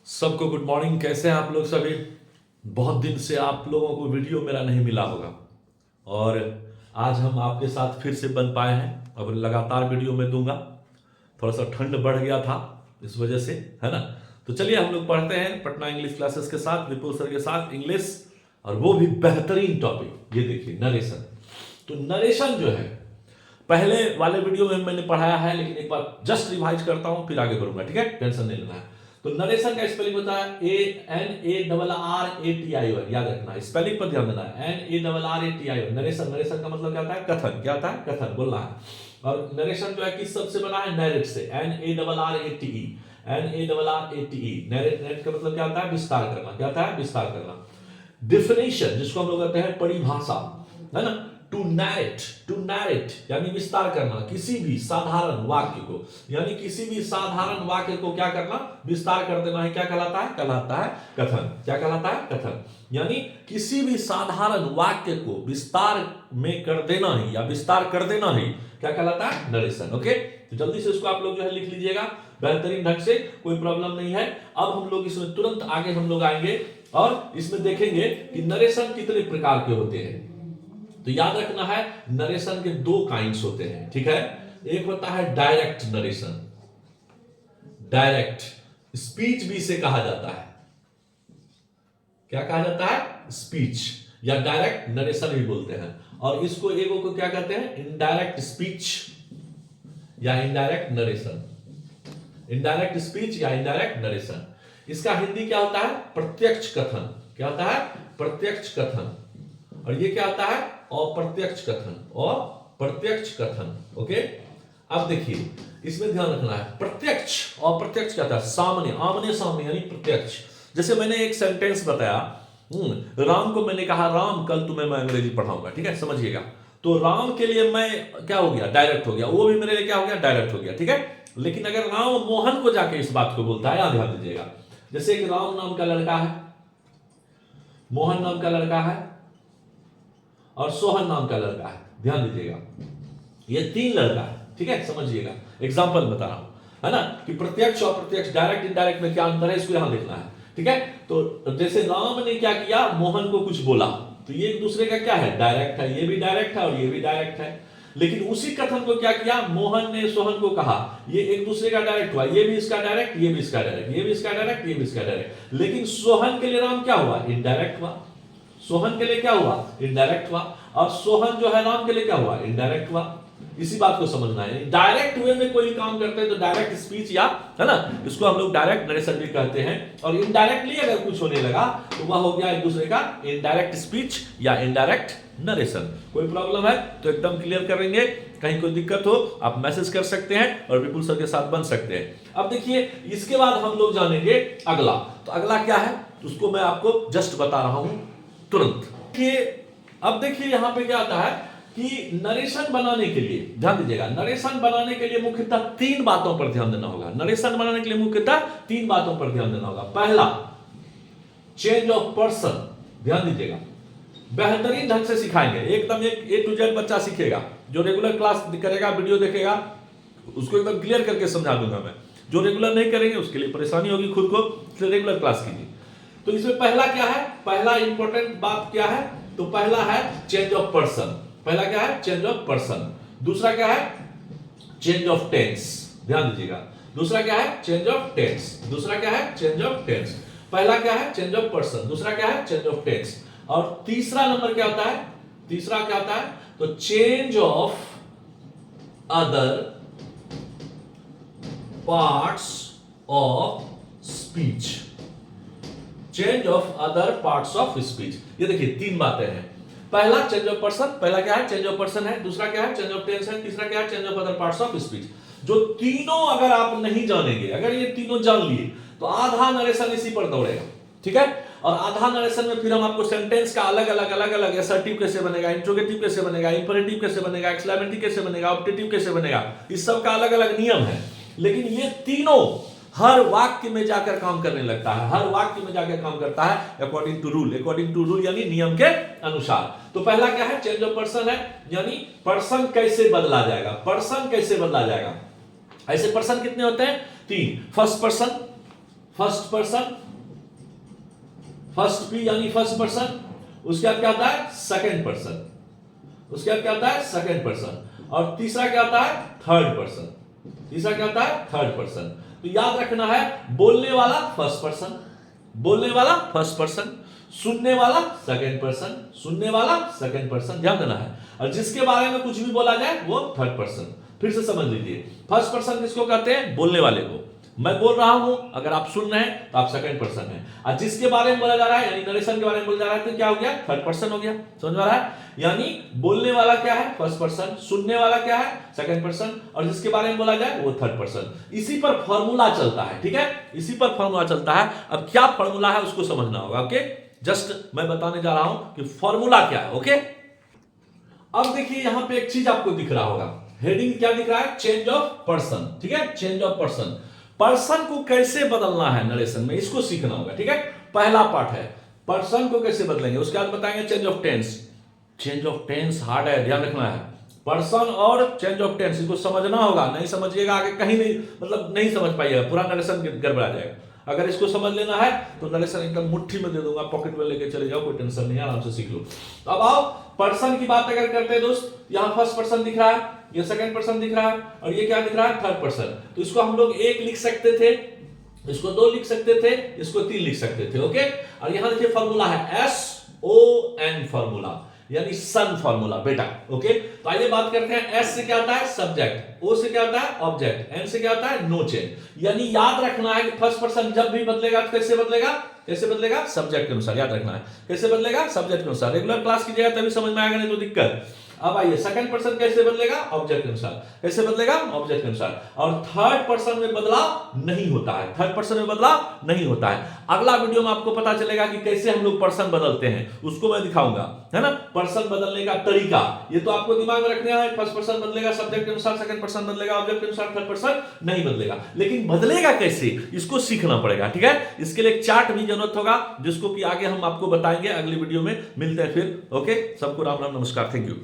सबको good morning. कैसे हैं आप लोग सभी? बहुत दिन से आप लोगों को वीडियो मेरा नहीं मिला होगा और आज हम आपके साथ फिर से बन पाए हैं। अब लगातार वीडियो में दूंगा। थोड़ा सा ठंड बढ़ गया था इस वजह से, है ना। तो चलिए हम लोग पढ़ते हैं पटना इंग्लिश क्लासेस के साथ, विपुल सर के साथ इंग्लिश, और वो भी बेहतरीन टॉपिक। ये देखिए, नरेशन। तो नरेशन जो है पहले वाले वीडियो में मैंने पढ़ाया है, लेकिन एक बार जस्ट रिवाइज करता हूं, फिर आगे बढ़ूंगा। ठीक है, टेंशन नहीं लेना है। तो नरेशन का स्पेलिंग होता है NARRATION। याद रखना, स्पेलिंग पर ध्यान देना है। NARRATION। नरेशन, नरेशन का मतलब क्या होता है? कथन। क्या होता है? कथन, बोलना है। और नरेशन जो है किस शब्द से बना है? नैरेट से। NARRATE। NARRATE। नैरेट, नैरेट का मतलब क्या होता है? विस्तार करना। क्या होता है? विस्तार करना। डिफिनेशन, जिसको हम लोग कहते हैं परिभाषा, है ना। टू नैरेट, टू नैरेट यानी विस्तार करना किसी भी साधारण वाक्य को, यानी किसी भी साधारण वाक्य को क्या करना? विस्तार कर देना है। क्या कहलाता है? कहलाता है कथन। क्या कहलाता है? कथन। यानी किसी भी साधारण वाक्य को विस्तार में कर देना ही, या विस्तार कर देना ही क्या कहलाता है? नरेशन। ओके, तो जल्दी से इसको आप लोग जो है लिख लीजिएगा बेहतरीन ढंग से, कोई प्रॉब्लम नहीं है। अब हम लोग इसमें तुरंत आगे हम लोग आएंगे और इसमें देखेंगे कि नरेशन कितने प्रकार के होते हैं। तो याद रखना है, नरेशन के दो काइंड्स होते हैं। ठीक है, एक होता है डायरेक्ट नरेशन। डायरेक्ट स्पीच भी इसे कहा जाता है। क्या कहा जाता है? स्पीच, या डायरेक्ट नरेशन भी बोलते हैं। और इसको एगो को क्या कहते हैं? इनडायरेक्ट स्पीच या इनडायरेक्ट नरेशन। इनडायरेक्ट स्पीच या इनडायरेक्ट नरेशन। इसका हिंदी क्या होता है? प्रत्यक्ष कथन। क्या होता है? प्रत्यक्ष कथन। और ये क्या होता है? अप्रत्यक्ष कथन। अप्रत्यक्ष कथन। ओके, अब देखिए इसमें ध्यान रखना है। प्रत्यक्ष, अप्रत्यक्ष क्या था? सामने, आमने सामने, यानी प्रत्यक्ष। जैसे मैंने एक सेंटेंस बताया, राम को मैंने कहा, राम कल तुम्हें मैं अंग्रेजी पढ़ाऊंगा। ठीक है, समझिएगा। तो राम के लिए मैं क्या हो गया? डायरेक्ट हो गया। वो भी मेरे लिए क्या हो गया? डायरेक्ट हो गया। ठीक है, लेकिन अगर राम मोहन को जाके इस बात को बोलता है, यहां ध्यान दीजिएगा। जैसे कि राम नाम का लड़का है, मोहन नाम का लड़का है और सोहन नाम का लड़का है। ध्यान दीजिएगा, ये तीन लड़का है। ठीक है, समझिएगा, एग्जांपल बता रहा हूं, है ना, कि प्रत्यक्ष और अप्रत्यक्ष, डायरेक्ट इनडायरेक्ट में क्या अंतर है, इसको यहां देखना है। ठीक है, तो जैसे राम ने क्या किया? मोहन को कुछ बोला, तो ये एक दूसरे का क्या है? डायरेक्ट है। ये भी डायरेक्ट है और ये भी डायरेक्ट है। लेकिन उसी कथन को क्या किया? मोहन ने सोहन को कहा, ये एक दूसरे का डायरेक्ट हुआ। ये भी इसका डायरेक्ट, ये भी इसका डायरेक्ट, ये भी इसका डायरेक्ट, ये भी इसका डायरेक्ट। लेकिन सोहन के लिए राम क्या हुआ? इनडायरेक्ट हुआ। सोहन के लिए क्या हुआ? इनडायरेक्ट हुआ। और सोहन जो है राम के लिए क्या हुआ? इनडायरेक्ट हुआ। इसी बात को समझना है। डायरेक्ट वे में कोई काम करते हैं तो डायरेक्ट स्पीच, या है ना, इसको हम लोग डायरेक्ट नरेशन भी कहते हैं। और इनडायरेक्टली अगर कुछ होने लगा तो वह हो गया एक दूसरे का इनडायरेक्ट स्पीच या इनडायरेक्ट नरेशन। कोई प्रॉब्लम है तो एकदम क्लियर करेंगे। कहीं कोई दिक्कत हो आप मैसेज कर सकते हैं और विपुल सर के साथ बन सकते हैं। अब देखिए, इसके बाद हम लोग जानेंगे अगला। तो अगला क्या है उसको मैं आपको जस्ट बता रहा हूं तुरंत। अब देखिए यहां पे क्या आता है कि नरेशन बनाने के लिए, ध्यान दीजिएगा, नरेशन बनाने के लिए मुख्यतः तीन बातों पर ध्यान देना होगा। नरेशन बनाने के लिए मुख्यतः तीन बातों पर ध्यान देना होगा। पहला, चेंज ऑफ पर्सन। ध्यान दीजिएगा, बेहतरीन ढंग से सिखाएंगे, एकदम एक A to Z बच्चा सीखेगा। जो रेगुलर क्लास करेगा, वीडियो देखेगा, उसको एकदम क्लियर करके समझा दूंगा मैं। जो रेगुलर नहीं करेंगे उसके लिए परेशानी होगी खुद को, इसलिए रेगुलर क्लास कीजिए। तो इसमें पहला क्या है? पहला इंपॉर्टेंट बात क्या है? तो पहला है चेंज ऑफ पर्सन। पहला क्या है? Change of person. दूसरा क्या है? Change of tense. ध्यान दीजिएगा, दूसरा क्या है? Change of tense. दूसरा क्या है? Change of tense. पहला क्या है? Change of person. दूसरा क्या है? Change of tense. और तीसरा नंबर क्या होता है? तीसरा क्या होता है? तो change of other parts of speech. Change of other parts of speech. ये देखिए तीन बातें हैं। पहला चेंज ऑफ पर्सन, पहला क्या है? चेंज ऑफ पर्सन है। दूसरा क्या है? चेंज ऑफ टेंस है। तीसरा क्या है? Change of other parts of speech. जो तीनों अगर आप नहीं जानेंगे, अगर ये तीनों जान लिए तो आधा नरेशन इसी पर दौड़ेगा। ठीक है, और आधा नरेशन में फिर हम आपको सेंटेंस का अलग अलग असर्टिव कैसे बनेगा, इंट्रोगेटिव कैसे बनेगा, इंपेरेटिव कैसे बनेगा, एक्सक्लेमेटरी कैसे बनेगा, ऑब्जेक्टिव कैसे बनेगा, इस सब का अलग अलग नियम है। लेकिन ये तीनों हर वाक्य में जाकर काम करने लगता है, हर वाक्य में जाकर काम करता है according to rule. According to rule यानी नियम के अनुसार। तो पहला क्या है? चेंज ऑफ पर्सन है, यानी पर्सन कैसे बदला जाएगा। पर्सन कैसे बदला जाएगा? ऐसे पर्सन कितने होते हैं? तीन। First person, first person, first P यानी फर्स्ट पर्सन, उसके बाद क्या होता है सेकंड पर्सन, उसके बाद क्या होता है सेकंड पर्सन, और तीसरा क्या होता है थर्ड पर्सन, तीसरा क्या होता है थर्ड पर्सन। तो याद रखना है बोलने वाला फर्स्ट पर्सन, बोलने वाला फर्स्ट पर्सन, सुनने वाला सेकंड पर्सन, सुनने वाला सेकंड पर्सन, ध्यान देना है। और जिसके बारे में कुछ भी बोला जाए वो थर्ड पर्सन। फिर से समझ लीजिए, फर्स्ट पर्सन किसको कहते हैं बोलने वाले को, मैं बोल रहा हूं अगर आप सुन रहे हैं तो आप सेकंड पर्सन हैं, और जिसके बारे में बोला जा रहा है यानी नरेशन के बारे में बोला जा रहा है तो क्या हो गया थर्ड पर्सन हो गया। समझ में आ रहा है, यानी बोलने वाला क्या है फर्स्ट पर्सन, सुनने वाला क्या है सेकंड पर्सन, और जिसके बारे में बोला जाए वो थर्ड पर्सन। इसी पर फॉर्मूला चलता है, ठीक है, इसी पर फॉर्मूला चलता है। अब क्या फॉर्मूला है उसको समझना होगा, ओके, जस्ट मैं बताने जा रहा हूं कि फॉर्मूला क्या है, ओके। अब देखिए यहां पे एक चीज आपको दिख रहा होगा, हेडिंग क्या दिख रहा है चेंज ऑफ पर्सन, ठीक है, चेंज ऑफ पर्सन। पर्सन को कैसे बदलना है नरेशन में, इसको सीखना होगा, ठीक है। पहला पार्ट है पर्सन को कैसे बदलेंगे, उसके बाद बताएंगे change of tense. Change of tense hard है, ध्यान रखना है। पर्सन और चेंज ऑफ टेंस इसको समझना होगा, नहीं समझिएगा आगे कहीं नहीं, मतलब नहीं समझ पाइएगा, पूरा नरेशन गड़बड़ा जाएगा। अगर इसको समझ लेना है तो नरेशन एकदम मुट्ठी में दे दूंगा, पॉकेट में लेके चले जाओ, कोई टेंशन नहीं है, आराम से सीख लो। अब आओ पर्सन की बात अगर करते हैं दोस्त, यहां फर्स्ट पर्सन दिख रहा है, ये सेकंड पर्सन दिख रहा है, और ये क्या दिख रहा है थर्ड पर्सन। तो इसको हम लोग एक लिख सकते थे, इसको दो लिख सकते थे, इसको तीन लिख सकते थे, ओके। और यहां देखिए फॉर्मूला है SON फॉर्मूला, यानी सन फॉर्मूला बेटा, ओके। तो आइए बात करते हैं, एस से क्या होता है सब्जेक्ट, ओ से क्या होता है ऑब्जेक्ट, एन से क्या होता है नो चेंज। यानी याद रखना है कि फर्स्ट पर्सन जब भी बदलेगा तो कैसे बदलेगा, कैसे बदलेगा सब्जेक्ट के अनुसार, याद रखना है कैसे बदलेगा सब्जेक्ट के अनुसार। रेगुलर क्लास कीजिएगा तभी समझ में आएगा, नहीं तो दिक्कत। अब आइए सेकंड पर्सन कैसे बदलेगा ऑब्जेक्ट के अनुसार, कैसे बदलेगा ऑब्जेक्ट के अनुसार। और थर्ड पर्सन में बदलाव नहीं होता है, थर्ड पर्सन में बदलाव नहीं होता है। अगला वीडियो में आपको पता चलेगा कि कैसे हम लोग पर्सन बदलते हैं, उसको मैं दिखाऊंगा, है ना। पर्सन बदलने का तरीका ये तो आपको दिमाग में रखना है, फर्स्ट पर्सन बदलेगा सब्जेक्ट के अनुसार, सेकंड पर्सन बदलेगा ऑब्जेक्ट के अनुसार, थर्ड पर्सन नहीं बदलेगा। लेकिन बदलेगा कैसे इसको सीखना पड़ेगा, ठीक है। इसके लिए एक चार्ट भी जरूरत होगा, जिसको कि आगे हम आपको बताएंगे, अगली वीडियो में मिलते हैं फिर, ओके। सबको राम राम नमस्कार, थैंक यू।